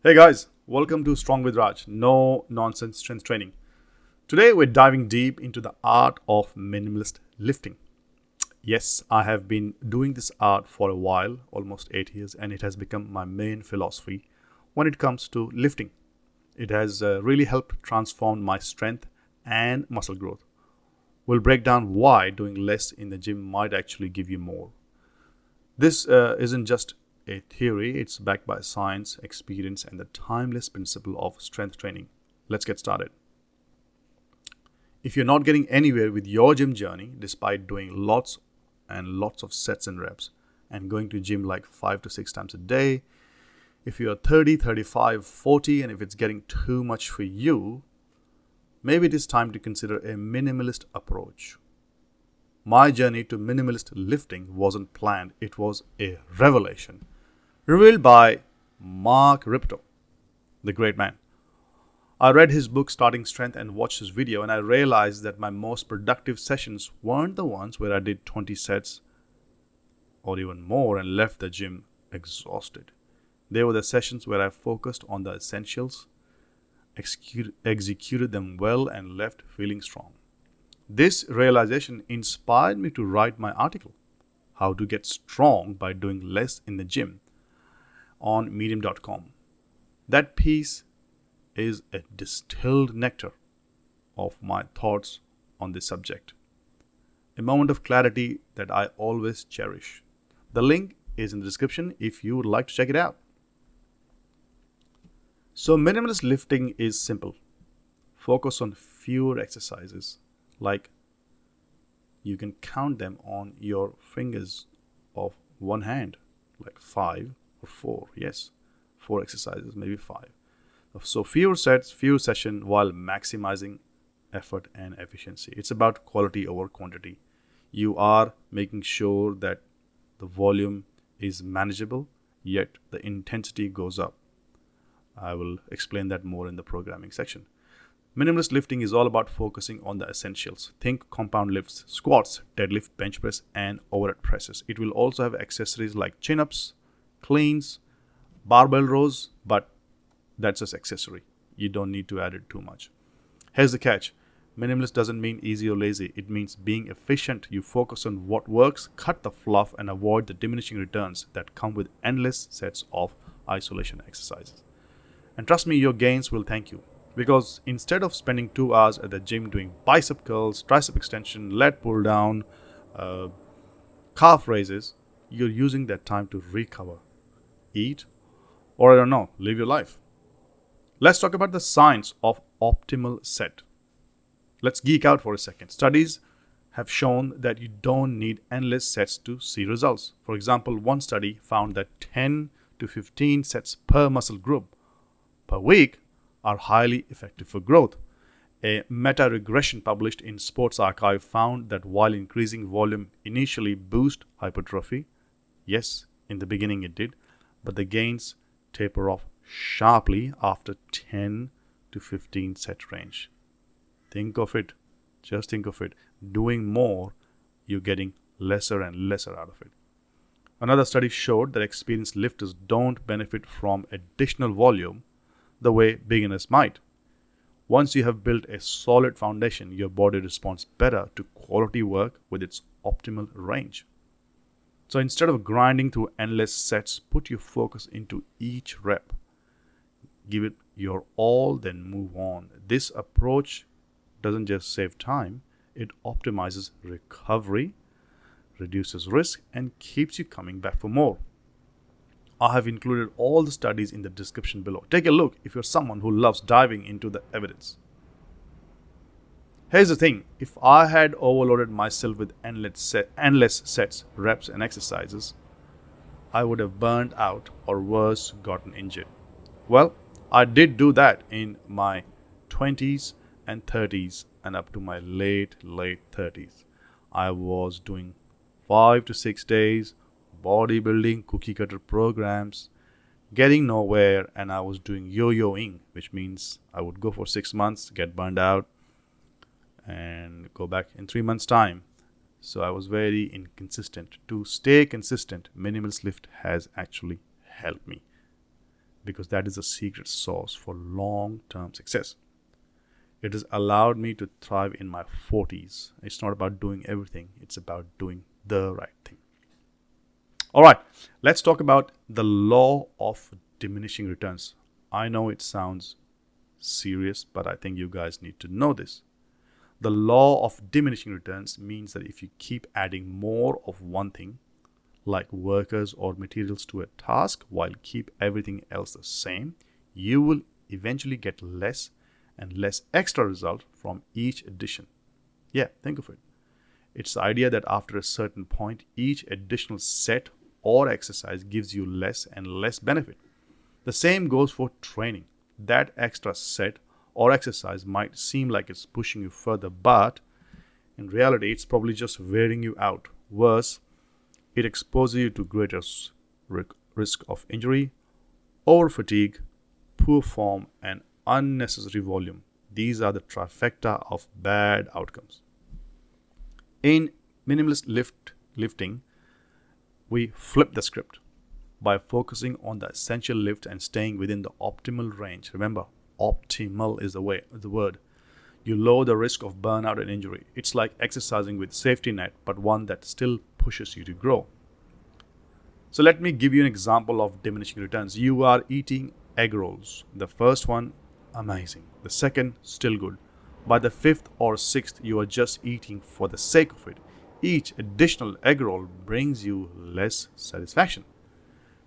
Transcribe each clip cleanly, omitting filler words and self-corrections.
Hey guys, welcome to Strong with Raj, no nonsense strength training. Today we're diving deep into the art of minimalist lifting. Yes, I have been doing this art for a while, almost 8 years, and it has become my main philosophy when it comes to lifting. It has really helped transform my strength and muscle growth. We'll break down why doing less in the gym might actually give you more. This isn't just a theory, it's backed by science, experience, and the timeless principle of strength training. Let's get started. If you're not getting anywhere with your gym journey, despite doing lots and lots of sets and reps, and going to gym like 5 to 6 times a day, if you're 30, 35, 40, and if it's getting too much for you, maybe it is time to consider a minimalist approach. My journey to minimalist lifting wasn't planned, it was a revelation. Revealed by Mark Ripto, the great man. I read his book Starting Strength and watched his video, and I realized that my most productive sessions weren't the ones where I did 20 sets or even more and left the gym exhausted. They were the sessions where I focused on the essentials, executed them well, and left feeling strong. This realization inspired me to write my article, How to Get Strong by Doing Less in the Gym, on medium.com. That piece is a distilled nectar of my thoughts on this subject. A moment of clarity that I always cherish. The link is in the description if you would like to check it out. So, minimalist lifting is simple. Focus on fewer exercises, like you can count them on your fingers of one hand, like 5 or 4. Yes, 4 exercises, maybe 5. So fewer sets, fewer sessions while maximizing effort and efficiency. It's about quality over quantity. You are making sure that the volume is manageable, yet the intensity goes up. I will explain that more in the programming section. Minimalist lifting is all about focusing on the essentials. Think compound lifts, squats, deadlift, bench press, and overhead presses. It will also have accessories like chin-ups, cleans, barbell rows, but that's just accessory. You don't need to add it too much. Here's the catch. Minimalist doesn't mean easy or lazy. It means being efficient. You focus on what works, cut the fluff, and avoid the diminishing returns that come with endless sets of isolation exercises. And trust me, your gains will thank you. Because instead of spending 2 hours at the gym doing bicep curls, tricep extension, lat pull down, calf raises, you're using that time to recover, eat, or I don't know, live your life. Let's talk about the science of optimal set. Let's geek out for a second. Studies have shown that you don't need endless sets to see results. For example, one study found that 10 to 15 sets per muscle group per week are highly effective for growth. A meta-regression published in Sports Archive found that while increasing volume initially boosts hypertrophy, yes, in the beginning it did, but the gains taper off sharply after 10 to 15 set range. Think of it, just think of it. Doing more, you're getting lesser and lesser out of it. Another study showed that experienced lifters don't benefit from additional volume the way beginners might. Once you have built a solid foundation, your body responds better to quality work with its optimal range. So instead of grinding through endless sets, put your focus into each rep. Give it your all, then move on. This approach doesn't just save time, it optimizes recovery, reduces risk, and keeps you coming back for more. I have included all the studies in the description below. Take a look if you're someone who loves diving into the evidence. Here's the thing, if I had overloaded myself with endless sets, reps, and exercises, I would have burned out or worse, gotten injured. Well, I did do that in my 20s and 30s and up to my late 30s. I was doing 5 to 6 days bodybuilding cookie cutter programs, getting nowhere, and I was doing yo-yoing, which means I would go for 6 months, get burned out, and go back in 3 months' time. So I was very inconsistent. To stay consistent, minimalist lift has actually helped me. because that is the secret sauce for long-term success. It has allowed me to thrive in my 40s. It's not about doing everything, it's about doing the right thing. All right, let's talk about the law of diminishing returns. I know it sounds serious, but I think you guys need to know this. The law of diminishing returns means that if you keep adding more of one thing, like workers or materials to a task, while keep everything else the same, you will eventually get less and less extra result from each addition. Yeah, think of it. It's the idea that after a certain point, each additional set or exercise gives you less and less benefit. The same goes for training. That extra set or exercise might seem like it's pushing you further, but in reality, it's probably just wearing you out. Worse, it exposes you to greater risk of injury, over fatigue, poor form, and unnecessary volume. These are the trifecta of bad outcomes. In minimalist lifting, we flip the script by focusing on the essential lift and staying within the optimal range. Remember, optimal is the word. You lower the risk of burnout and injury. It's like exercising with safety net, but one that still pushes you to grow. So let me give you an example of diminishing returns. You are eating egg rolls. The first one, amazing. The second, still good. By the fifth or sixth, you are just eating for the sake of it. Each additional egg roll brings you less satisfaction.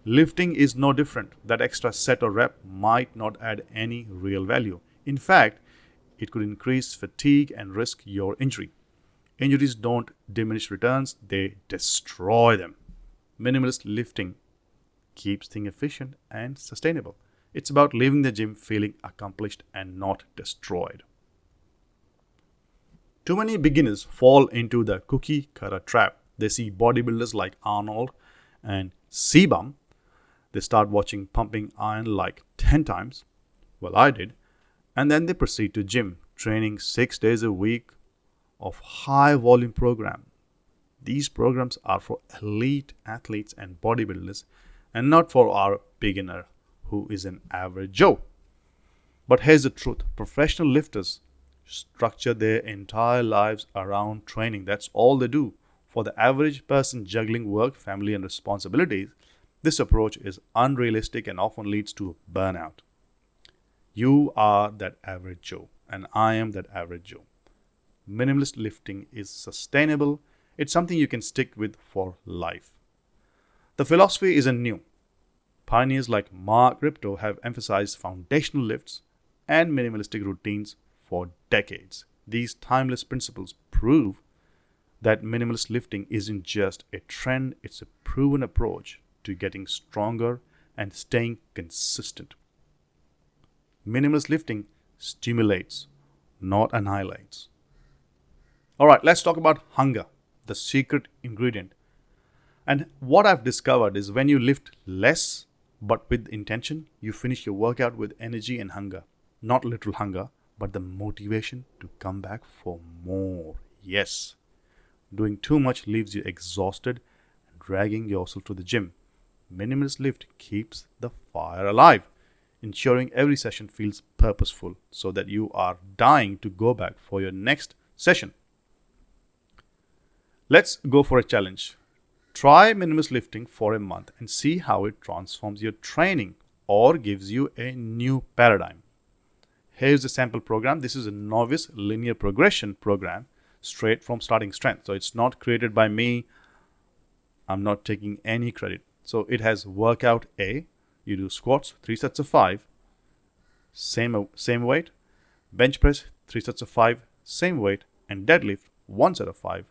Lifting is no different. That extra set or rep might not add any real value. In fact, it could increase fatigue and risk your injury. Injuries don't diminish returns, they destroy them. Minimalist lifting keeps things efficient and sustainable. It's about leaving the gym feeling accomplished and not destroyed. Too many beginners fall into the cookie cutter trap. They see bodybuilders like Arnold and Sebum. They start watching pumping iron like 10 times. Well, I did. And then they proceed to gym, training 6 days a week of high volume program. These programs are for elite athletes and bodybuilders and not for our beginner who is an average Joe. But here's the truth. Professional lifters structure their entire lives around training. That's all they do. For the average person juggling work, family, and responsibilities, this approach is unrealistic and often leads to burnout. You are that average Joe, and I am that average Joe. Minimalist lifting is sustainable. It's something you can stick with for life. The philosophy isn't new. Pioneers like Mark Ripto have emphasized foundational lifts and minimalistic routines for decades. These timeless principles prove that minimalist lifting isn't just a trend, it's a proven approach to getting stronger and staying consistent. Minimalist lifting stimulates, not annihilates. All right, let's talk about hunger, the secret ingredient. And what I've discovered is when you lift less but with intention, you finish your workout with energy and hunger. Not literal hunger, but the motivation to come back for more. Yes. Doing too much leaves you exhausted and dragging yourself to the gym. Minimalist lift keeps the fire alive, ensuring every session feels purposeful so that you are dying to go back for your next session. Let's go for a challenge. Try minimalist lifting for a month and see how it transforms your training or gives you a new paradigm. Here's the sample program. This is a novice linear progression program straight from Starting Strength. So it's not created by me. I'm not taking any credit. So it has workout A. You do squats, 3 sets of 5, same weight. Bench press, 3 sets of 5, same weight. And deadlift, 1 set of 5,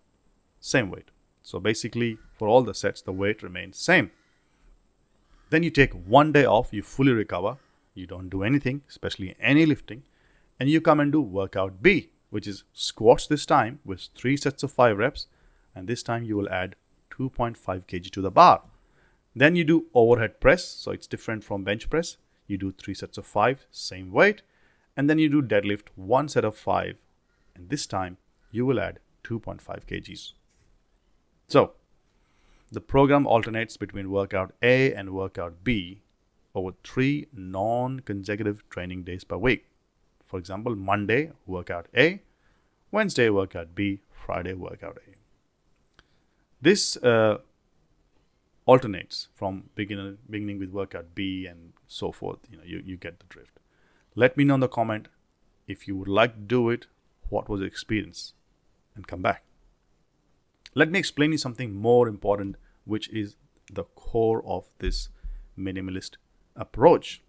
same weight. So basically, for all the sets, the weight remains same. Then you take 1 day off, you fully recover. You don't do anything, especially any lifting. And you come and do workout B, which is squats this time with 3 sets of 5 reps. And this time you will add 2.5 kg to the bar. Then you do overhead press, so it's different from bench press. You do 3 sets of 5, same weight. And then you do deadlift, 1 set of 5. And this time you will add 2.5 kgs. So the program alternates between workout A and workout B. over 3 non-consecutive training days per week. For example, Monday, workout A, Wednesday, workout B, Friday, workout A. This alternates from beginning with workout B and so forth. You get the drift. Let me know in the comment if you would like to do it, what was your experience, and come back. Let me explain you something more important, which is the core of this minimalist approach.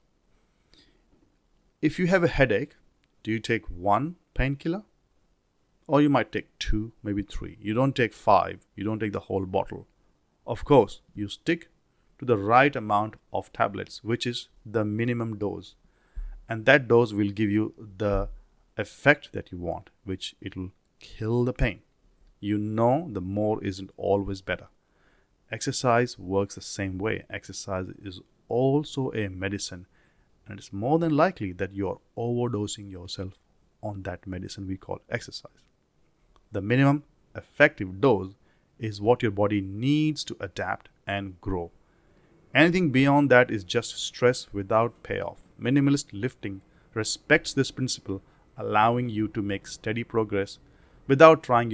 If you have a headache, do you take 1 painkiller? Or you might take 2, maybe 3. You don't take 5. You don't take the whole bottle. Of course, you stick to the right amount of tablets, which is the minimum dose. And that dose will give you the effect that you want, which it will kill the pain. The more isn't always better. Exercise works the same way. Exercise is also a medicine, and it's more than likely that you're overdosing yourself on that medicine we call exercise. The minimum effective dose is what your body needs to adapt and grow. Anything beyond that is just stress without payoff. Minimalist lifting respects this principle, allowing you to make steady progress without frying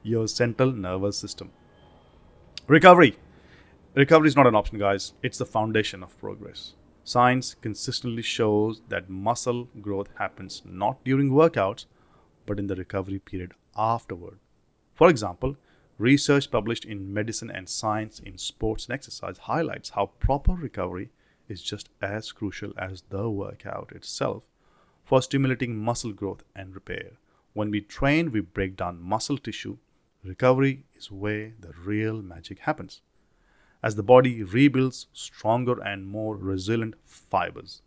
your central nervous system. Recovery is not an option, guys. It's the foundation of progress. Science consistently shows that muscle growth happens not during workouts, but in the recovery period afterward. For example, research published in Medicine and Science in Sports and Exercise highlights how proper recovery is just as crucial as the workout itself for stimulating muscle growth and repair. When we train, we break down muscle tissue. Recovery is where the real magic happens, as the body rebuilds stronger and more resilient fibers.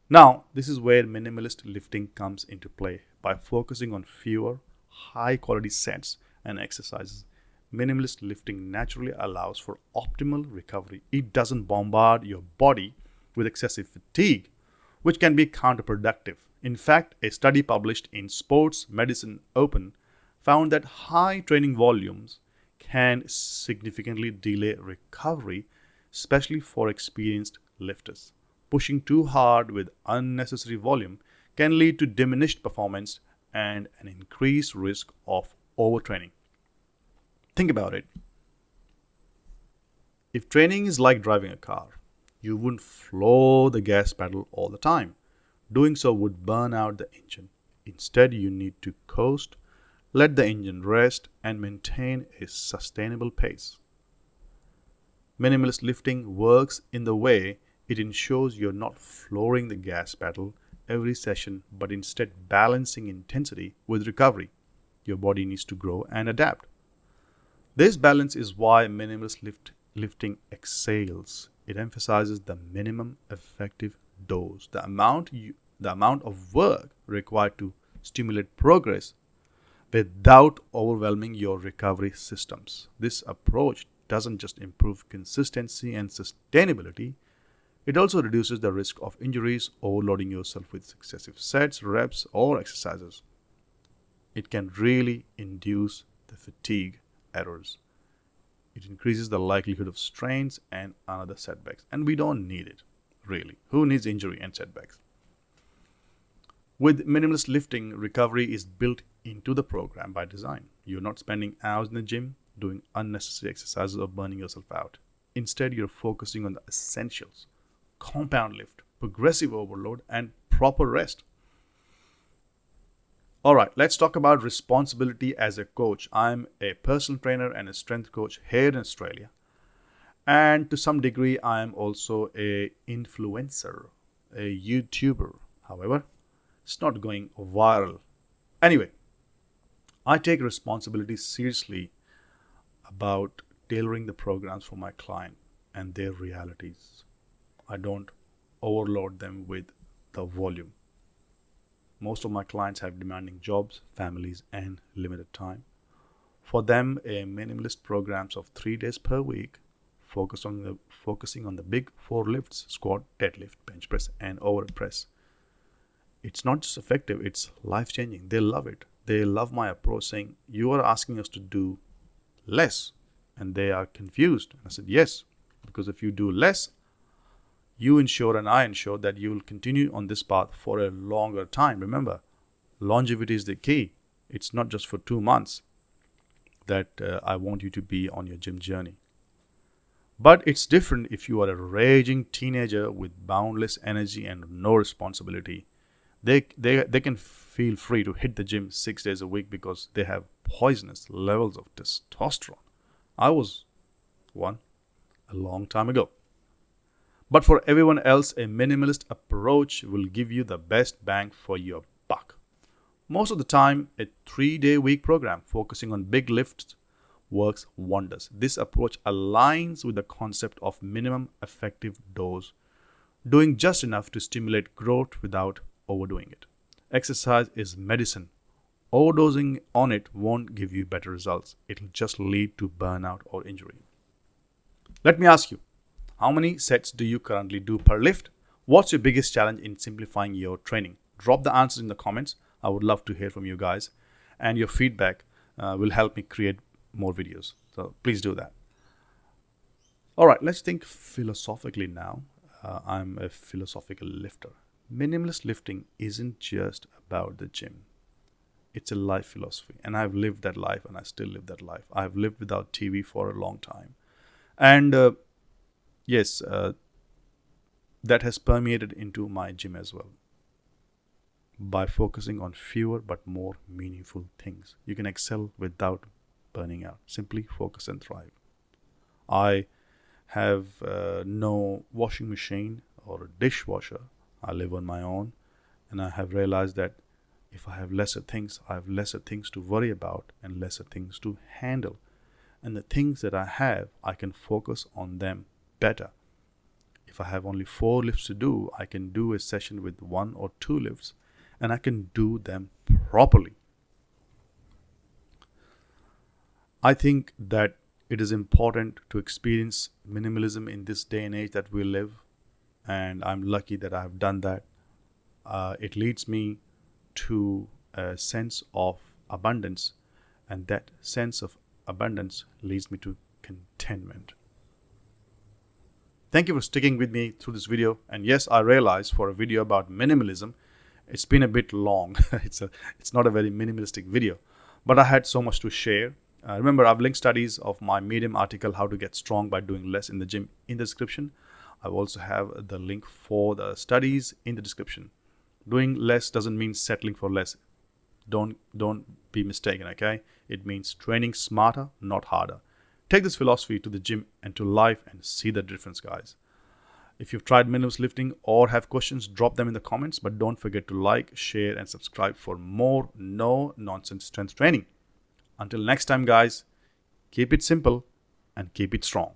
Now, this is where minimalist lifting comes into play. By focusing on fewer, high-quality sets and exercises, minimalist lifting naturally allows for optimal recovery. It doesn't bombard your body with excessive fatigue, which can be counterproductive. In fact, a study published in Sports Medicine Open found that high training volumes can significantly delay recovery, especially for experienced lifters. Pushing too hard with unnecessary volume can lead to diminished performance and an increased risk of overtraining. Think about it. If training is like driving a car, you wouldn't floor the gas pedal all the time. Doing so would burn out the engine. Instead, you need to coast, let the engine rest, and maintain a sustainable pace. Minimalist lifting works in the way it ensures you're not flooring the gas pedal every session, but instead balancing intensity with recovery. Your body needs to grow and adapt. This balance is why minimalist lifting excels. It emphasizes the minimum effective dose, the amount of work required to stimulate progress without overwhelming your recovery systems. This approach doesn't just improve consistency and sustainability, it also reduces the risk of injuries, overloading yourself with excessive sets, reps, or exercises. It can really induce the fatigue errors. It increases the likelihood of strains and other setbacks. And we don't need it, really. Who needs injury and setbacks? With minimalist lifting, recovery is built into the program by design. You're not spending hours in the gym doing unnecessary exercises or burning yourself out. Instead, you're focusing on the essentials: compound lift, progressive overload, and proper rest. All right, let's talk about responsibility as a coach. I'm a personal trainer and a strength coach here in Australia. And to some degree, I'm also an influencer, a YouTuber. However, it's not going viral. Anyway, I take responsibility seriously about tailoring the programs for my client and their realities. I don't overload them with the volume. Most of my clients have demanding jobs, families, and limited time. For them, a minimalist programs of 3 days per week, focusing on the big 4 lifts: squat, deadlift, bench press, and overhead press. It's not just effective, it's life-changing. They love it. They love my approach, saying, "You are asking us to do less." And they are confused. And I said, "Yes, Because if you do less, you ensure and I ensure that you will continue on this path for a longer time. Remember, longevity is the key. It's not just for 2 months that I want you to be on your gym journey. But it's different if you are a raging teenager with boundless energy and no responsibility. They can feel free to hit the gym 6 days a week because they have poisonous levels of testosterone. I was one a long time ago. But for everyone else, a minimalist approach will give you the best bang for your buck. Most of the time, a 3-day week program focusing on big lifts works wonders. This approach aligns with the concept of minimum effective dose, doing just enough to stimulate growth without overdoing it. Exercise is medicine. Overdosing on it won't give you better results. It'll just lead to burnout or injury. Let me ask you, how many sets do you currently do per lift? What's your biggest challenge in simplifying your training? Drop the answers in the comments. I would love to hear from you guys, and your feedback will help me create more videos. So please do that. All right, let's think philosophically now. I'm a philosophical lifter. Minimalist lifting isn't just about the gym. It's a life philosophy, and I've lived that life, and I still live that life. I've lived without TV for a long time, and yes, that has permeated into my gym as well. By focusing on fewer but more meaningful things, you can excel without burning out. Simply focus and thrive. I have no washing machine or a dishwasher. I live on my own, and I have realized that if I have lesser things, I have lesser things to worry about and lesser things to handle. And the things that I have, I can focus on them better. If I have only 4 lifts to do, I can do a session with 1 or 2 lifts, and I can do them properly. I think that it is important to experience minimalism in this day and age that we live, and I'm lucky that I have done that. It leads me to a sense of abundance, and that sense of abundance leads me to contentment. Thank you for sticking with me through this video. And yes, I realize for a video about minimalism, it's been a bit long. It's not a very minimalistic video, but I had so much to share. Remember, I've linked studies of my Medium article, How to Get Strong by Doing Less in the Gym, in the description. I also have the link for the studies in the description. Doing less doesn't mean settling for less. Don't be mistaken, okay? It means training smarter, not harder. Take this philosophy to the gym and to life and see the difference, guys. If you've tried minimalist lifting or have questions, drop them in the comments. But don't forget to like, share, and subscribe for more no-nonsense strength training. Until next time, guys, keep it simple and keep it strong.